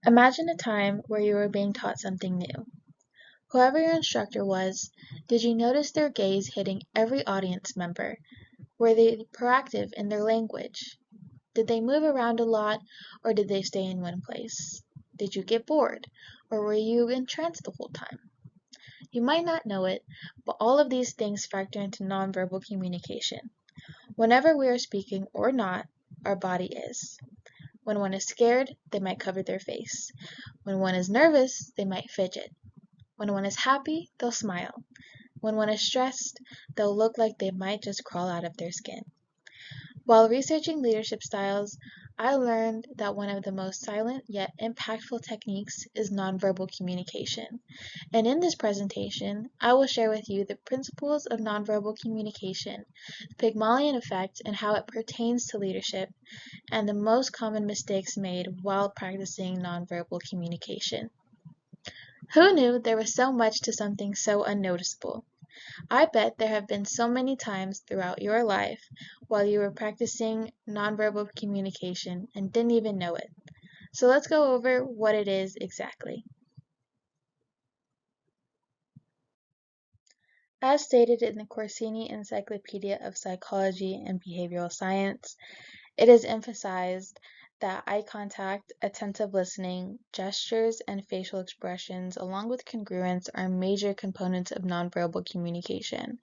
Imagine a time where you were being taught something new. Whoever your instructor was, did you notice their gaze hitting every audience member? Were they proactive in their language? Did they move around a lot, or did they stay in one place? Did you get bored, or were you entranced the whole time? You might not know it, but all of these things factor into nonverbal communication. Whenever we are speaking or not, our body is. When one is scared, they might cover their face. When one is nervous, they might fidget. When one is happy, they'll smile. When one is stressed, they'll look like they might just crawl out of their skin. While researching leadership styles, I learned that one of the most silent yet impactful techniques is nonverbal communication. And in this presentation, I will share with you the principles of nonverbal communication, the Pygmalion effect and how it pertains to leadership, and the most common mistakes made while practicing nonverbal communication. Who knew there was so much to something so unnoticeable? I bet there have been so many times throughout your life while you were practicing nonverbal communication and didn't even know it. So let's go over what it is exactly. As stated in the Corsini Encyclopedia of Psychology and Behavioral Science, it is emphasized that eye contact, attentive listening, gestures, and facial expressions, along with congruence, are major components of nonverbal communication.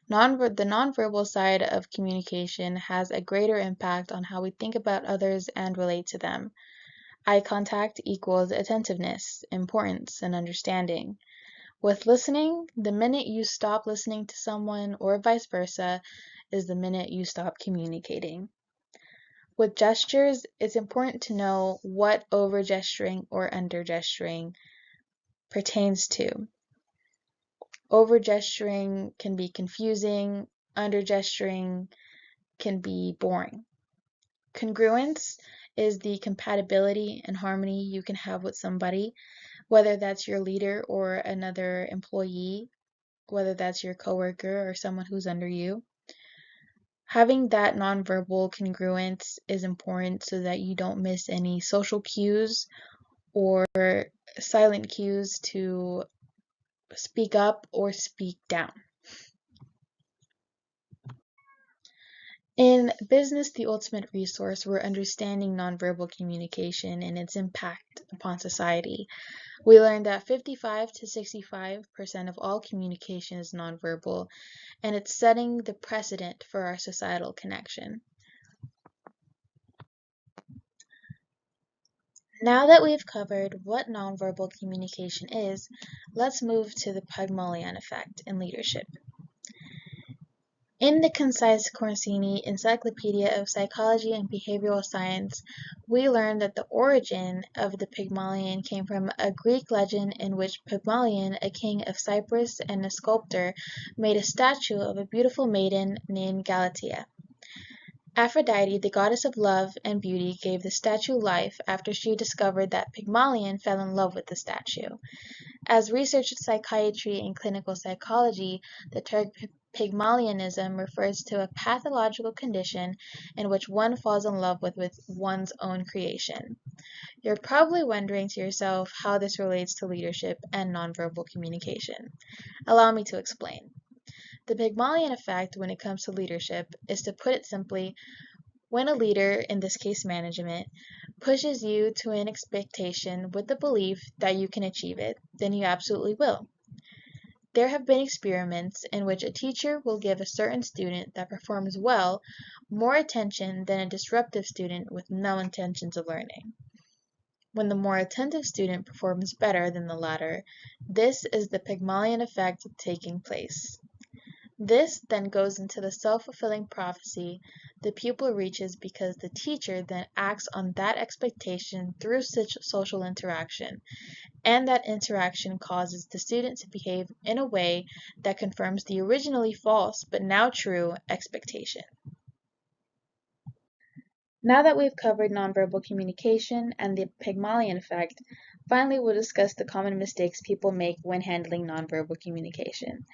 The nonverbal side of communication has a greater impact on how we think about others and relate to them. Eye contact equals attentiveness, importance, and understanding. With listening, the minute you stop listening to someone, or vice versa, is the minute you stop communicating. With gestures, it's important to know what over-gesturing or under-gesturing pertains to. Over-gesturing can be confusing, under-gesturing can be boring. Congruence is the compatibility and harmony you can have with somebody, whether that's your leader or another employee, whether that's your coworker or someone who's under you. Having that nonverbal congruence is important so that you don't miss any social cues or silent cues to speak up or speak down. In Business, the Ultimate Resource, we're understanding nonverbal communication and its impact upon society. We learned that 55 to 65% of all communication is nonverbal, and it's setting the precedent for our societal connection. Now that we've covered what nonverbal communication is, let's move to the Pygmalion effect in leadership. In the concise Corsini Encyclopedia of Psychology and Behavioral Science, we learn that the origin of the Pygmalion came from a Greek legend in which Pygmalion, a king of Cyprus and a sculptor, made a statue of a beautiful maiden named Galatea. Aphrodite, the goddess of love and beauty, gave the statue life after she discovered that Pygmalion fell in love with the statue. As researched psychiatry and clinical psychology, the term Pygmalionism refers to a pathological condition in which one falls in love with one's own creation. You're probably wondering to yourself how this relates to leadership and nonverbal communication. Allow me to explain. The Pygmalion effect when it comes to leadership is, to put it simply, when a leader, in this case management, pushes you to an expectation with the belief that you can achieve it, then you absolutely will. There have been experiments in which a teacher will give a certain student that performs well more attention than a disruptive student with no intentions of learning. When the more attentive student performs better than the latter, this is the Pygmalion effect taking place. This then goes into the self-fulfilling prophecy the pupil reaches because the teacher then acts on that expectation through such social interaction, and that interaction causes the student to behave in a way that confirms the originally false but now true expectation. Now that we've covered nonverbal communication and the Pygmalion effect, finally we'll discuss the common mistakes people make when handling nonverbal communication.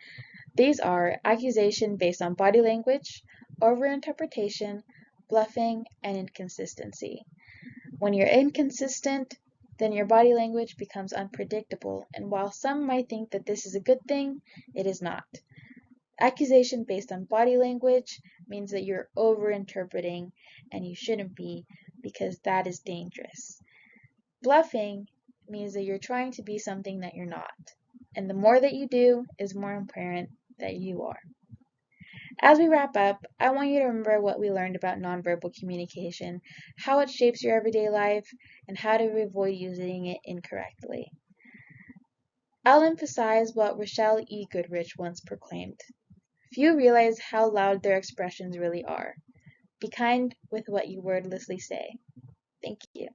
These are accusation based on body language, overinterpretation, bluffing, and inconsistency. When you're inconsistent, then your body language becomes unpredictable, and while some might think that this is a good thing, it is not. Accusation based on body language means that you're over-interpreting, and you shouldn't be, because that is dangerous. Bluffing means that you're trying to be something that you're not, and the more that you do is more apparent that you are. As we wrap up, I want you to remember what we learned about nonverbal communication, how it shapes your everyday life, and how to avoid using it incorrectly. I'll emphasize what Rochelle E. Goodrich once proclaimed: few realize how loud their expressions really are. Be kind with what you wordlessly say. Thank you.